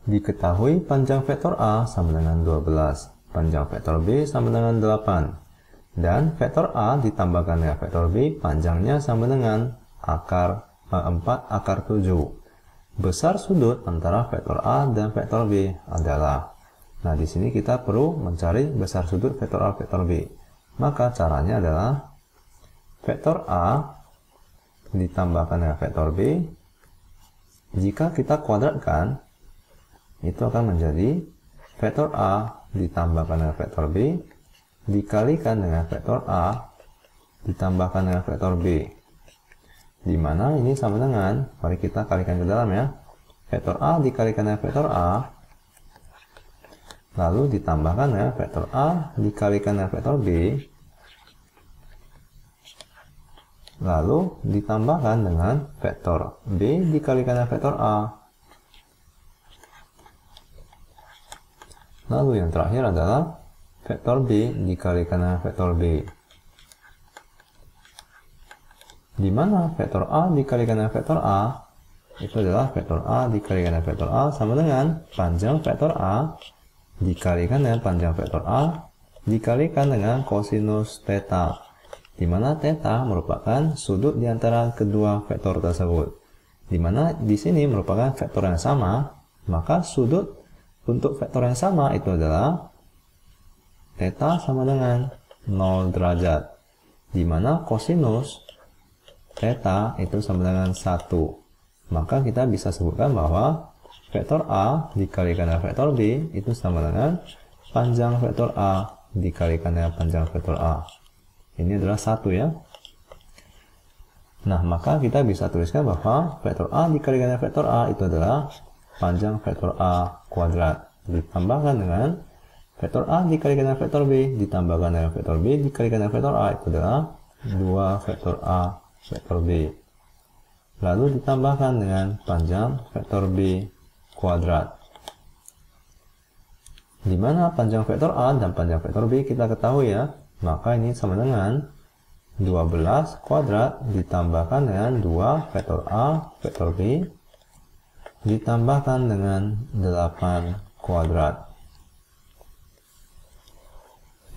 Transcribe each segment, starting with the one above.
Diketahui panjang vektor A sama dengan 12, panjang vektor B sama dengan 8, dan vektor A ditambahkan dengan vektor B, panjangnya sama dengan 4 akar 7. Besar sudut antara vektor A dan vektor B adalah. Nah, di sini kita perlu mencari besar sudut vektor A vektor B. Maka caranya adalah vektor A ditambahkan dengan vektor B. Jika kita kuadratkan, itu akan menjadi vektor A ditambahkan dengan vektor B dikalikan dengan vektor A ditambahkan dengan vektor B, di mana ini sama dengan, mari kita kalikan ke dalam ya, vektor A dikalikan dengan vektor A lalu ditambahkan dengan vektor A dikalikan dengan vektor B lalu ditambahkan dengan vektor B dikalikan dengan vektor A. Lalu yang terakhir adalah vektor B dikalikan dengan vektor B, di mana vektor A dikalikan dengan vektor A itu adalah vektor A dikalikan dengan vektor A sama dengan panjang vektor A dikalikan dengan panjang vektor A dikalikan dengan kosinus theta, di mana theta merupakan sudut di antara kedua vektor tersebut, di mana di sini merupakan vektor yang sama, maka sudut untuk vektor yang sama itu adalah theta sama dengan 0 derajat, di mana kosinus theta itu sama dengan 1. Maka kita bisa sebutkan bahwa vektor A dikalikan dengan vektor B itu sama dengan panjang vektor A dikalikan dengan panjang vektor A. Ini adalah 1 ya. Nah, maka kita bisa tuliskan bahwa vektor A dikalikan dengan vektor A itu adalah panjang vektor A kuadrat ditambahkan dengan vektor A dikalikan dengan vektor B ditambahkan dengan vektor B dikalikan dengan vektor A itu adalah 2 vektor A vektor B, lalu ditambahkan dengan panjang vektor B kuadrat, di mana panjang vektor A dan panjang vektor B kita ketahui ya, maka ini sama dengan 12 kuadrat ditambahkan dengan 2 vektor A vektor B ditambahkan dengan 8 kuadrat,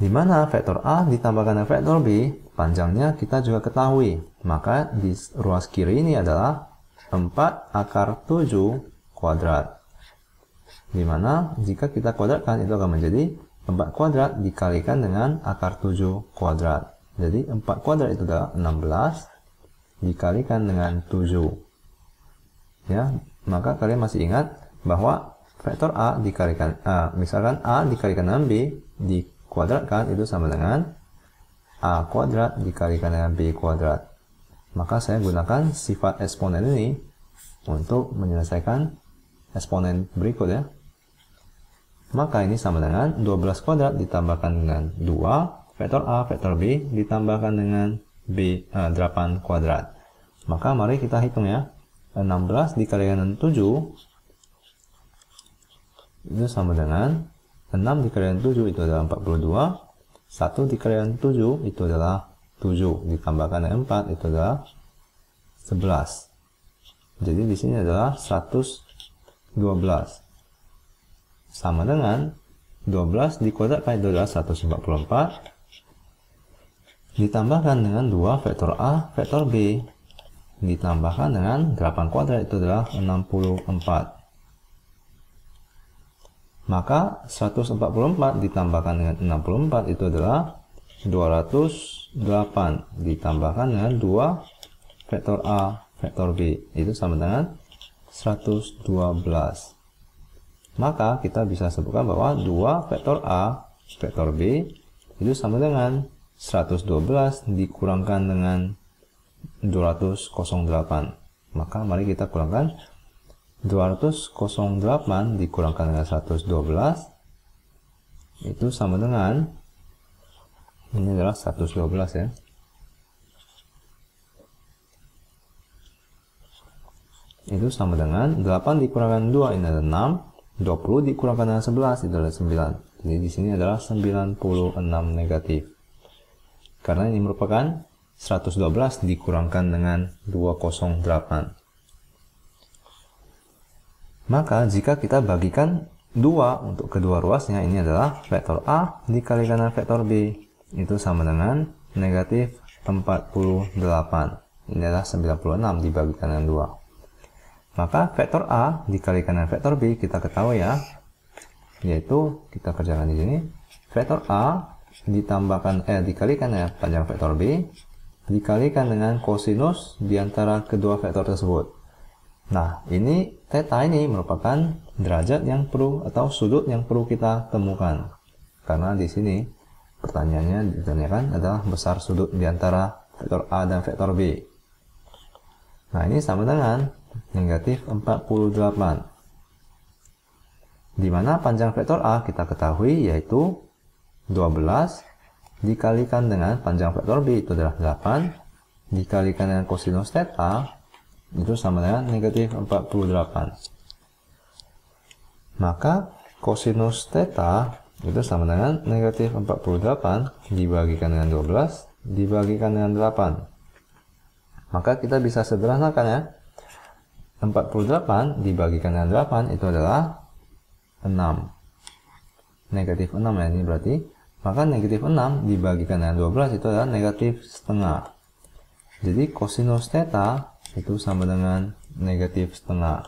di mana vektor A ditambahkan dengan vektor B panjangnya kita juga ketahui, maka di ruas kiri ini adalah 4 akar 7 kuadrat, di mana jika kita kuadratkan itu akan menjadi 4 kuadrat dikalikan dengan akar 7 kuadrat, jadi 4 kuadrat itu adalah 16 dikalikan dengan 7 ya. Maka kalian masih ingat bahwa vektor A dikalikan misalkan A dikalikan dengan B dikuadratkan itu sama dengan A kuadrat dikalikan dengan B kuadrat. Maka saya gunakan sifat eksponen ini untuk menyelesaikan eksponen berikut ya. Maka ini sama dengan 12 kuadrat ditambahkan dengan 2 vektor A vektor B ditambahkan dengan B 8 kuadrat. Maka mari kita hitung ya. 16 dikalikan dengan 7 itu sama dengan 6 dikalikan 7 itu adalah 42, 1 dikalikan 7 itu adalah 7 ditambahkan dengan 4 itu adalah 11. Jadi di sini adalah 112 sama dengan 12 dikuadratkan itu adalah 144 ditambahkan dengan 2 vektor A vektor B ditambahkan dengan 8 kuadrat itu adalah 64. Maka 144 ditambahkan dengan 64 itu adalah 208 ditambahkan dengan 2 vektor A vektor B itu sama dengan 112. Maka kita bisa sebutkan bahwa 2 vektor A vektor B itu sama dengan 112 dikurangkan dengan 208. Maka mari kita kurangkan 208 dikurangkan dengan 112 itu sama dengan, ini adalah 112 ya, itu sama dengan 8 dikurangkan 2 ini adalah 6, 20 dikurangkan dengan 11 itu adalah 9. Jadi di sini adalah 96 negatif. Karena ini merupakan 112 dikurangkan dengan 208. Maka jika kita bagikan 2 untuk kedua ruasnya, ini adalah vektor A dikalikan dengan vektor B. Itu sama dengan negatif 48. Ini adalah 96 dibagikan dengan 2. Maka vektor A dikalikan dengan vektor B kita ketahui ya, yaitu kita kerjakan di sini. Vektor A ditambahkan dikalikan dengan panjang vektor B dikalikan dengan kosinus di antara kedua vektor tersebut. Nah, ini theta ini merupakan derajat yang perlu atau sudut yang perlu kita temukan. Karena di sini pertanyaannya ditanyakan adalah besar sudut di antara vektor A dan vektor B. Nah, ini sama dengan negatif 48. Di mana panjang vektor A kita ketahui yaitu 12 dikalikan dengan panjang vektor B itu adalah 8 dikalikan dengan kosinus theta itu sama dengan negatif 48. Maka kosinus theta itu sama dengan negatif 48 dibagikan dengan 12 dibagikan dengan 8. Maka kita bisa sederhanakan ya. 48 dibagikan dengan 8 itu adalah 6. Negatif 6 ya ini berarti. Maka negatif 6 dibagikan dengan 12 itu adalah negatif setengah. Jadi kosinus theta itu sama dengan negatif setengah.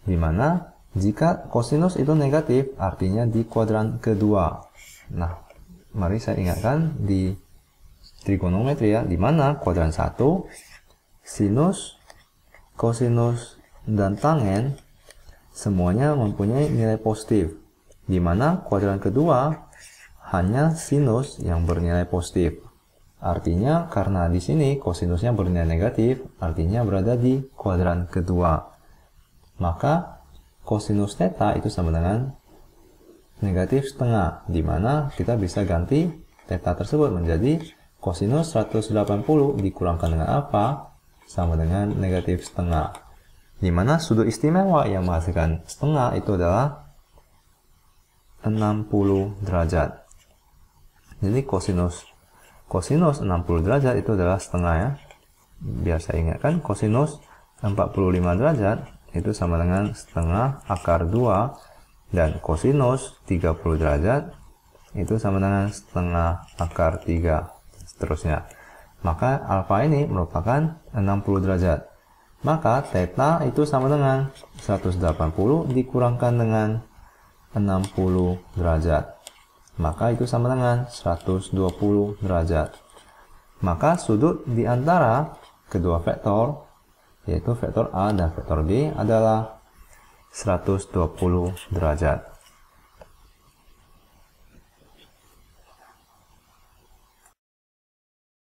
Dimana jika kosinus itu negatif artinya di kuadran kedua. Nah, mari saya ingatkan di trigonometri ya, dimana kuadran 1 sinus, kosinus, dan tangen semuanya mempunyai nilai positif. Dimana kuadran kedua hanya sinus yang bernilai positif. Artinya karena di sini kosinusnya bernilai negatif, artinya berada di kuadran kedua. Maka kosinus theta itu sama dengan negatif setengah, di mana kita bisa ganti theta tersebut menjadi kosinus 180 dikurangkan dengan apa sama dengan negatif setengah. Di mana sudut istimewa yang menghasilkan setengah itu adalah 60 derajat. Jadi kosinus 60 derajat itu adalah setengah ya. Biar saya ingatkan, kosinus 45 derajat itu sama dengan setengah akar 2 dan kosinus 30 derajat itu sama dengan setengah akar 3 seterusnya. Maka alfa ini merupakan 60 derajat. Maka theta itu sama dengan 180 dikurangkan dengan 60 derajat. Maka itu sama dengan 120 derajat. Maka sudut di antara kedua vektor, yaitu vektor A dan vektor B adalah 120 derajat.